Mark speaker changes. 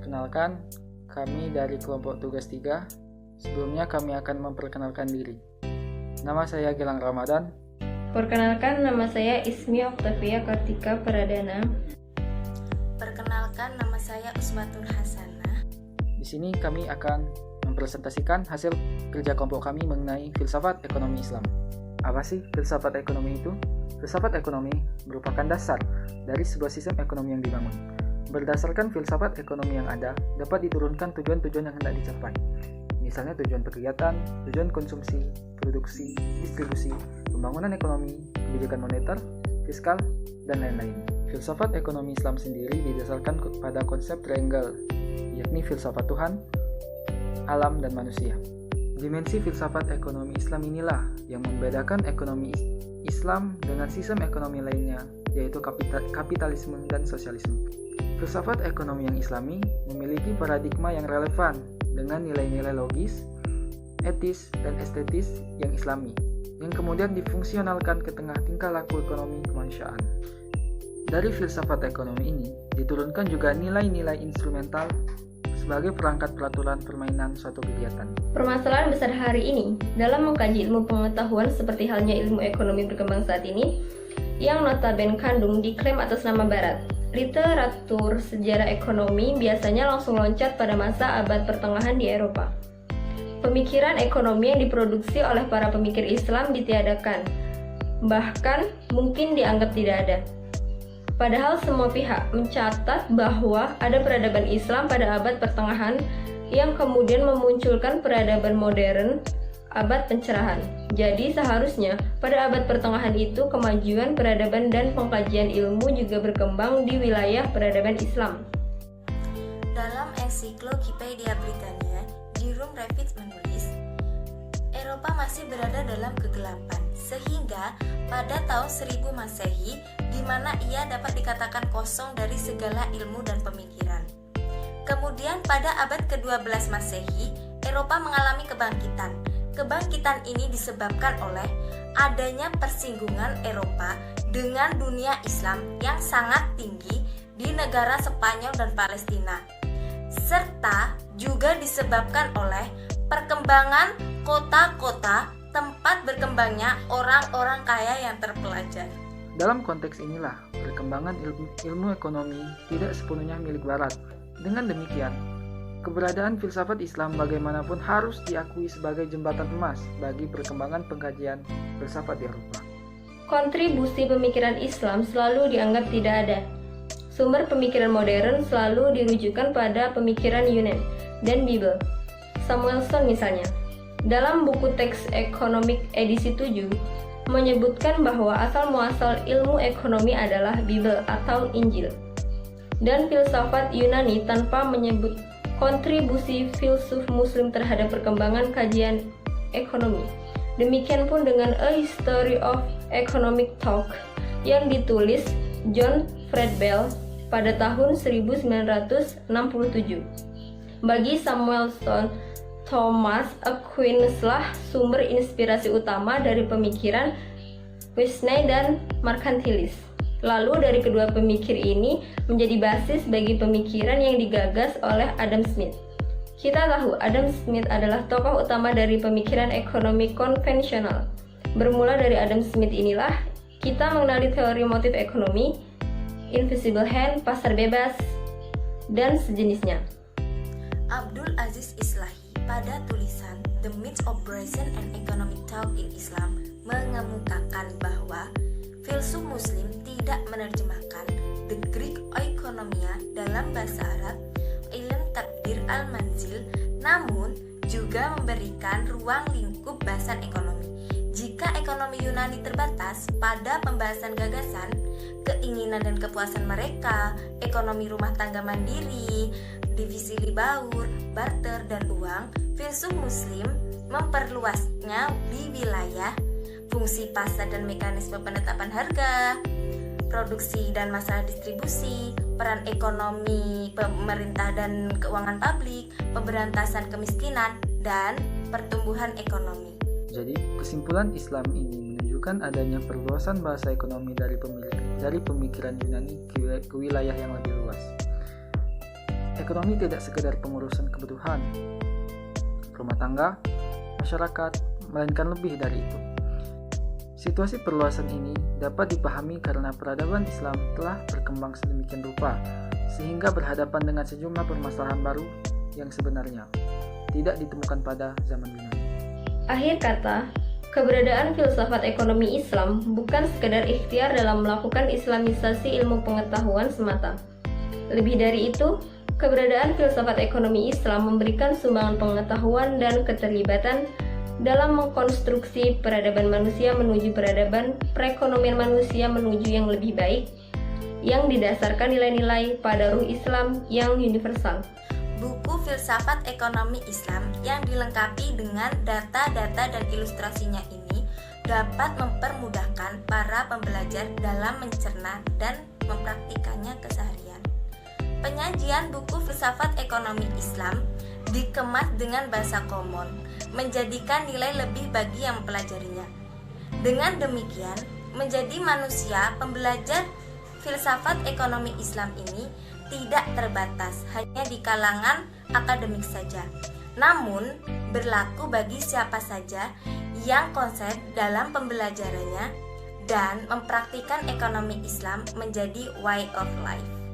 Speaker 1: Perkenalkan, kami dari kelompok tugas 3. Sebelumnya kami akan memperkenalkan diri. Nama saya Gilang Ramadan.
Speaker 2: Perkenalkan, nama saya Ismi Oktavia Kartika Pradana.
Speaker 3: Perkenalkan, nama saya Usmatun Hasanah.
Speaker 1: Di sini kami akan mempresentasikan hasil kerja kelompok kami mengenai filsafat ekonomi Islam. Apa sih filsafat ekonomi itu? Filsafat ekonomi merupakan dasar dari sebuah sistem ekonomi yang dibangun. Berdasarkan filsafat ekonomi yang ada, dapat diturunkan tujuan-tujuan yang hendak dicapai. Misalnya tujuan kegiatan, tujuan konsumsi, produksi, distribusi, pembangunan ekonomi, kebijakan moneter, fiskal, dan lain-lain. Filsafat ekonomi Islam sendiri didasarkan pada konsep triangle, yakni filsafat Tuhan, alam, dan manusia. Dimensi filsafat ekonomi Islam inilah yang membedakan ekonomi Islam dengan sistem ekonomi lainnya, yaitu kapitalisme dan sosialisme. Filsafat ekonomi yang Islami memiliki paradigma yang relevan dengan nilai-nilai logis, etis, dan estetis yang Islami, yang kemudian difungsionalkan ke tengah tingkah laku ekonomi kemanusiaan. Dari filsafat ekonomi ini diturunkan juga nilai-nilai instrumental sebagai perangkat peraturan permainan suatu kegiatan.
Speaker 2: Permasalahan besar hari ini dalam mengkaji ilmu pengetahuan seperti halnya ilmu ekonomi berkembang saat ini yang notabene kandung diklaim atas nama Barat. Literatur sejarah ekonomi biasanya langsung loncat pada masa abad pertengahan di Eropa. Pemikiran ekonomi yang diproduksi oleh para pemikir Islam ditiadakan, bahkan mungkin dianggap tidak ada. Padahal semua pihak mencatat bahwa ada peradaban Islam pada abad pertengahan yang kemudian memunculkan peradaban modern abad pencerahan. Jadi seharusnya pada abad pertengahan itu kemajuan peradaban dan pengkajian ilmu juga berkembang di wilayah peradaban Islam.
Speaker 3: Dalam ensiklopedia Britania, Jerome Rabbit menulis, Eropa masih berada dalam kegelapan, sehingga pada tahun 1000 Masehi, di mana ia dapat dikatakan kosong dari segala ilmu dan pemikiran. Kemudian pada abad ke-12 Masehi, Eropa mengalami kebangkitan. Kebangkitan ini disebabkan oleh adanya persinggungan Eropa dengan dunia Islam yang sangat tinggi di negara Spanyol dan Palestina, serta juga disebabkan oleh perkembangan kota-kota tempat berkembangnya orang-orang kaya yang terpelajar.
Speaker 1: Dalam konteks inilah, perkembangan ilmu ekonomi tidak sepenuhnya milik Barat. Dengan demikian, keberadaan filsafat Islam bagaimanapun harus diakui sebagai jembatan emas bagi perkembangan pengkajian filsafat di Eropa.
Speaker 2: Kontribusi pemikiran Islam selalu dianggap tidak ada. Sumber pemikiran modern selalu dirujukan pada pemikiran Yunan dan Bible. Samuelson misalnya, dalam buku teks ekonomik edisi 7, menyebutkan bahwa asal-muasal ilmu ekonomi adalah Bible atau Injil. Dan filsafat Yunani tanpa menyebut kontribusi filsuf Muslim terhadap perkembangan kajian ekonomi. Demikian pun dengan A History of Economic Thought yang ditulis John Fred Bell pada tahun 1967. Bagi Samuelson, Thomas Aquinas-lah sumber inspirasi utama dari pemikiran Wesley dan merkantilis. Lalu dari kedua pemikir ini menjadi basis bagi pemikiran yang digagas oleh Adam Smith. Kita tahu Adam Smith adalah tokoh utama dari pemikiran ekonomi konvensional. Bermula dari Adam Smith inilah kita mengenali teori motif ekonomi, invisible hand, pasar bebas, dan sejenisnya.
Speaker 3: Abdul Aziz Islahi pada tulisan The Myth of Reason and Economic Thought in Islam mengemukakan bahwa filsuf Muslim tidak menerjemahkan the Greek oikonomia dalam bahasa Arab, ilm takdir al-manzil, namun juga memberikan ruang lingkup bahasan ekonomi. Jika ekonomi Yunani terbatas pada pembahasan gagasan, keinginan dan kepuasan mereka, ekonomi rumah tangga mandiri, divisi baur, barter, dan uang, filsuf Muslim memperluasnya di wilayah fungsi pasar dan mekanisme penetapan harga, produksi dan masalah distribusi, peran ekonomi pemerintah dan keuangan publik, pemberantasan kemiskinan, dan pertumbuhan ekonomi.
Speaker 1: Jadi, kesimpulan Islam ini menunjukkan adanya perluasan bahasa ekonomi dari pemikiran Yunani ke wilayah yang lebih luas. Ekonomi tidak sekedar pengurusan kebutuhan rumah tangga, masyarakat, melainkan lebih dari itu. Situasi perluasan ini dapat dipahami karena peradaban Islam telah berkembang sedemikian rupa, sehingga berhadapan dengan sejumlah permasalahan baru yang sebenarnya tidak ditemukan pada zaman Yunani.
Speaker 2: Akhir kata, keberadaan filsafat ekonomi Islam bukan sekedar ikhtiar dalam melakukan islamisasi ilmu pengetahuan semata. Lebih dari itu, keberadaan filsafat ekonomi Islam memberikan sumbangan pengetahuan dan keterlibatan dalam mengkonstruksi peradaban manusia menuju peradaban perekonomian manusia menuju yang lebih baik, yang didasarkan nilai-nilai pada ruh Islam yang universal.
Speaker 3: Buku Filsafat Ekonomi Islam yang dilengkapi dengan data-data dan ilustrasinya ini dapat mempermudahkan para pembelajar dalam mencerna dan mempraktikannya keseharian. Penyajian buku Filsafat Ekonomi Islam dikemas dengan bahasa common, menjadikan nilai lebih bagi yang mempelajarinya. Dengan demikian, menjadi manusia pembelajar filsafat ekonomi Islam ini tidak terbatas hanya di kalangan akademik saja, namun berlaku bagi siapa saja yang konsen dalam pembelajarannya dan mempraktikkan ekonomi Islam menjadi way of life.